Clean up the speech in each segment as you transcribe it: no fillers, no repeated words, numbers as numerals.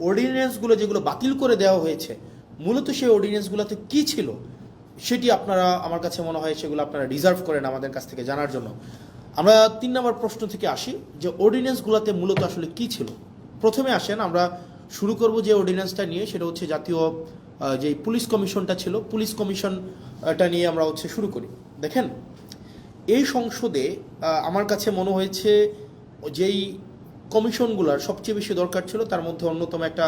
অর্ডিন্যান্সগুলো যেগুলো বাতিল করে দেওয়া হয়েছে, মূলত সেই অর্ডিন্যান্সগুলোতে কী ছিল সেটি আপনারা, আমার কাছে মনে হয় সেগুলো আপনারা ডিজার্ভ করেন আমাদের কাছ থেকে জানার জন্য। আমরা 3 নম্বর প্রশ্ন থেকে আসি যে অর্ডিন্যান্সগুলোতে মূলত আসলে কী ছিল। প্রথমে আসেন, আমরা শুরু করব যে অর্ডিন্যান্সটা নিয়ে, সেটা হচ্ছে জাতীয় যে পুলিশ কমিশনটা ছিল, পুলিশ কমিশনটা নিয়ে আমরা শুরু করি। দেখেন, এই সংসদে আমার কাছে মনে হয়েছে যেই কমিশনগুলোর সবচেয়ে বেশি দরকার ছিল তার মধ্যে অন্যতম একটা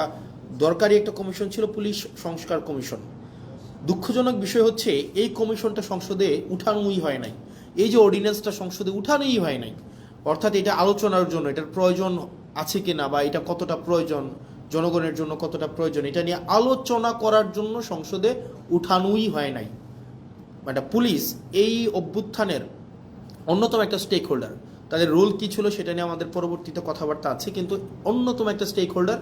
দরকারি একটা কমিশন ছিল পুলিশ সংস্কার কমিশন। দুঃখজনক বিষয় হচ্ছে এই কমিশনটা সংসদে উঠানোই হয় নাই, এই যে অর্ডিন্যান্সটা সংসদে উঠানোই হয় নাই। অর্থাৎ এটা আলোচনার জন্য এটার প্রয়োজন আছে কিনা বা এটা কতটা প্রয়োজন, জনগণের জন্য কতটা প্রয়োজন, এটা নিয়ে আলোচনা করার জন্য সংসদে উঠানোই হয় নাই। মানে পুলিশ এই অভ্যুত্থানের অন্যতম একটা স্টেক হোল্ডার, তাদের রোল কী ছিল সেটা নিয়ে আমাদের পরবর্তীতে কথাবার্তা আছে, কিন্তু অন্যতম একটা স্টেক হোল্ডার।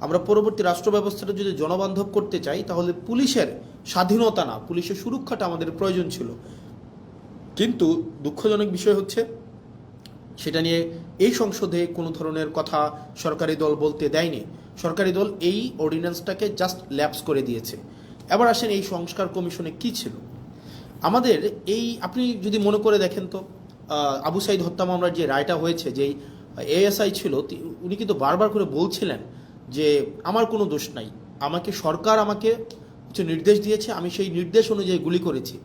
আমরা পরবর্তী রাষ্ট্র ব্যবস্থাটা যদি জনবান্ধব করতে চাই তাহলে পুলিশের স্বাধীনতা না, পুলিশের সুরক্ষাটা আমাদের প্রয়োজন ছিল। কিন্তু দুঃখজনক বিষয় হচ্ছে সেটা নিয়ে এই সংসদে কোনো ধরনের কথা সরকারি দল বলতে দেয়নি। সরকারি দল এই অর্ডিন্যান্সটাকে জাস্ট ল্যাপস করে দিয়েছে। এবার আসেন এই সংস্কার কমিশনে কী ছিল আমাদের। এই আপনি যদি মনে করে দেখেন তো, আবু সাইদ হত্যা মামলার যে রায়টা হয়েছে, যেই এএসআই ছিল উনি কিন্তু বারবার করে বলছিলেন যে আমার কোনো দোষ নাই, সরকার আমাকে নির্দেশ দিয়েছে, আমি সেই নির্দেশ অনুযায়ী গুলি করেছি।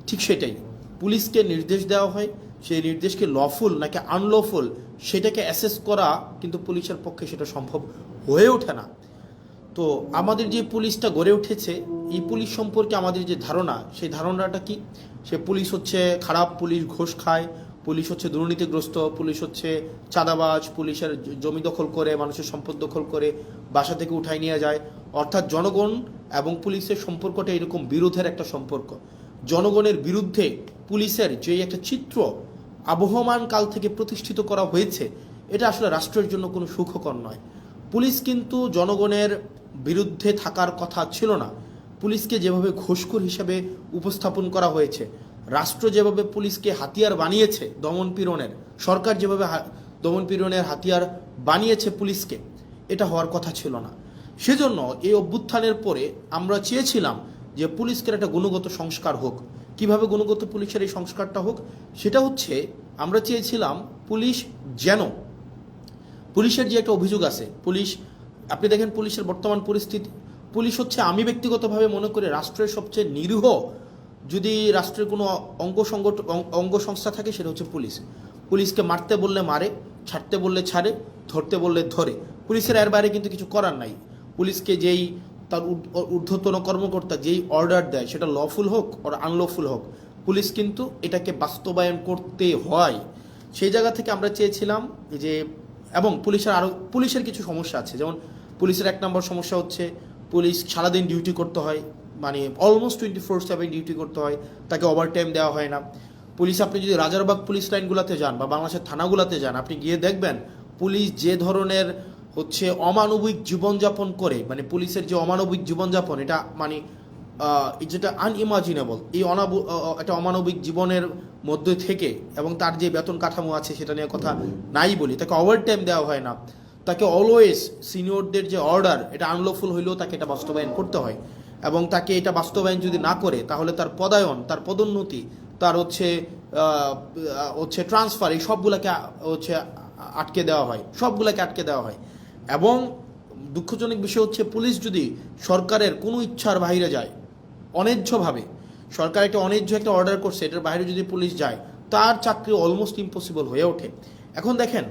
ঠিক সেটাই, পুলিশকে নির্দেশ দেওয়া হয়, সেই নির্দেশকে লফুল নাকি আনলফুল সেটাকে অ্যাসেস করা কিন্তু পুলিশের পক্ষে সেটা সম্ভব হয়ে ওঠে না। তো আমাদের যে পুলিশটা গড়ে উঠেছে, এই পুলিশ সম্পর্কে আমাদের যে ধারণা, সেই ধারণাটা কি? সে পুলিশ হচ্ছে খারাপ, পুলিশ ঘুষ খায়, পুলিশ হচ্ছে দুর্নীতিগ্রস্ত, পুলিশ হচ্ছে চাঁদাবাজ, পুলিশের জমি দখল করে, মানুষের সম্পদ দখল করে বাসা থেকে উঠাই নিয়ে যায়। অর্থাৎ জনগণ এবং পুলিশের সম্পর্কটা এরকম বিরোধের একটা সম্পর্ক। জনগণের বিরুদ্ধে পুলিশের যে একটা চিত্র আবহমান কাল থেকে প্রতিষ্ঠিত করা হয়েছে, এটা আসলে রাষ্ট্রের জন্য কোনো সুখকর নয়। পুলিশ কিন্তু জনগণের বিরুদ্ধে থাকার কথা ছিল না। পুলিশকে যেভাবে ঘুষখোর হিসেবে উপস্থাপন করা হয়েছে, রাষ্ট্র যেভাবে পুলিশকে হাতিয়ার বানিয়েছে দমনপীড়নের, সরকার যেভাবে দমনপীড়নের হাতিয়ার বানিয়েছে পুলিশকে, এটা হওয়ার কথা ছিল না। সেজন্য এই অভ্যুত্থানের পরে আমরা চেয়েছিলাম যে পুলিশকে একটা গুণগত সংস্কার হোক। কিভাবে গুণগত পুলিশের এই সংস্কারটা হোক? সেটা হচ্ছে আমরা চেয়েছিলাম পুলিশের যে একটা অভিযোগ আছে, আপনি দেখেন পুলিশের বর্তমান পরিস্থিতি, পুলিশ হচ্ছে, আমি ব্যক্তিগতভাবে মনে করি রাষ্ট্রের সবচেয়ে নিরীহ যদি রাষ্ট্রের কোনো অঙ্গ সংস্থা থাকে সেটা হচ্ছে পুলিশ। পুলিশকে মারতে বললে মারে, ছাড়তে বললে ছাড়ে, ধরতে বললে ধরে। পুলিশের এর বাইরে কিন্তু কিছু করার নাই। পুলিশকে যেই তার ঊর্ধ্বতন কর্মকর্তা যেই অর্ডার দেয়, সেটা লফুল হোক আর আনলফুল হোক, পুলিশ কিন্তু এটাকে বাস্তবায়ন করতে হয়। সেই জায়গা থেকে আমরা চেয়েছিলাম যে, এবং পুলিশের কিছু সমস্যা আছে। যেমন পুলিশের 1 নম্বর সমস্যা হচ্ছে পুলিশ সারাদিন ডিউটি করতে হয়, মানে অলমোস্ট 24/7 ডিউটি করতে হয়, তাকে ওভারটাইম দেওয়া হয় না। পুলিশ, আপনি যদি রাজারবাগ পুলিশ লাইনগুলোতে যান বা বাংলাদেশের থানাগুলোতে যান, আপনি গিয়ে দেখবেন পুলিশ যে ধরনের অমানবিক জীবনযাপন করে, মানে পুলিশের যে অমানবিক জীবনযাপন, এটা মানে যেটা আনইমাজিনেবল, একটা অমানবিক জীবনের মধ্যে থেকে, এবং তার যে বেতন কাঠামো আছে সেটা নিয়ে কথা নাই বলি, তাকে ওভারটাইম দেওয়া হয় না, তাকে অলওয়েজ সিনিয়রদের যে অর্ডার, এটা আনলফুল হইলেও তাকে এটা বাস্তবায়ন করতে হয়, এবং তাকে এটা বাস্তবায়ন যদি না করে তাহলে তার পদায়ন, তার পদোন্নতি, তার ট্রান্সফার, এই সবগুলোকে আটকে দেওয়া হয়, সবগুলোকে আটকে দেওয়া হয়। এবং দুঃখজনক বিষয় হচ্ছে পুলিশ যদি সরকারের কোনো ইচ্ছার বাইরে যায়, অন্যায্যভাবে সরকার একটা অন্যায্য একটা অর্ডার করছে, এটার বাইরে যদি পুলিশ যায়, তার চাকরি অলমোস্ট ইম্পসিবল হয়ে ওঠে। এখন দেখেন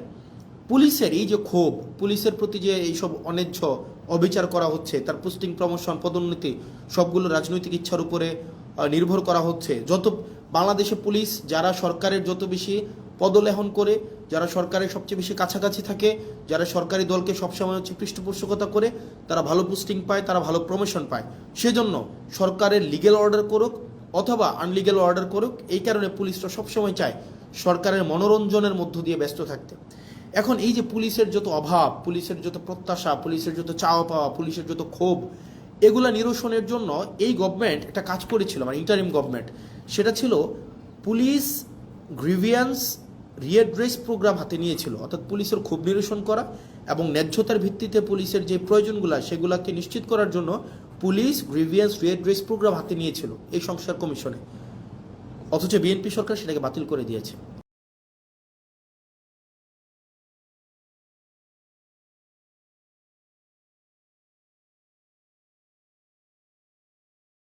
পুলিশের এই যে ক্ষোভ, পুলিশের প্রতি যে এইসব অন্যায্য অবিচার করা হচ্ছে, তার পোস্টিং, প্রমোশন, পদোন্নতি সবগুলো রাজনৈতিক ইচ্ছার উপরে নির্ভর করা হচ্ছে। বাংলাদেশে পুলিশ যারা সরকারের যত বেশি পদলেহন করে, যারা সরকারের সবচেয়ে বেশি কাছাকাছি থাকে, যারা সরকারি দলকে সবসময় পৃষ্ঠপোষকতা করে, তারা ভালো পোস্টিং পায়, তারা ভালো প্রমোশন পায়। সেজন্য সরকারের লিগ্যাল অর্ডার করুক অথবা আনলিগ্যাল অর্ডার করুক, এই কারণে পুলিশরা সবসময় চায় সরকারের মনোরঞ্জনের মধ্য দিয়ে ব্যস্ত থাকতে। এখন এই যে পুলিশের যত অভাব, পুলিশের যত প্রত্যাশা, পুলিশের যত চাওয়া পাওয়া, পুলিশের যত ক্ষোভ, এগুলা নিরসনের জন্য এই গভর্নমেন্ট একটা কাজ করেছিল, মানে ইন্টারিম গভর্নমেন্ট, সেটা ছিল পুলিশ গ্রিভিয়েন্স রিএড্রেস প্রোগ্রাম হাতে নিয়েছিল। অর্থাৎ পুলিশের ক্ষোভ নিরসন করা এবং ন্যায্যতার ভিত্তিতে পুলিশের যে প্রয়োজনগুলো সেগুলোকে নিশ্চিত করার জন্য পুলিশ গ্রিভিয়েন্স রিড্রেস প্রোগ্রাম হাতে নিয়েছিল এই সংস্কার কমিশনে, অথচ বিএনপি সরকার সেটাকে বাতিল করে দিয়েছে।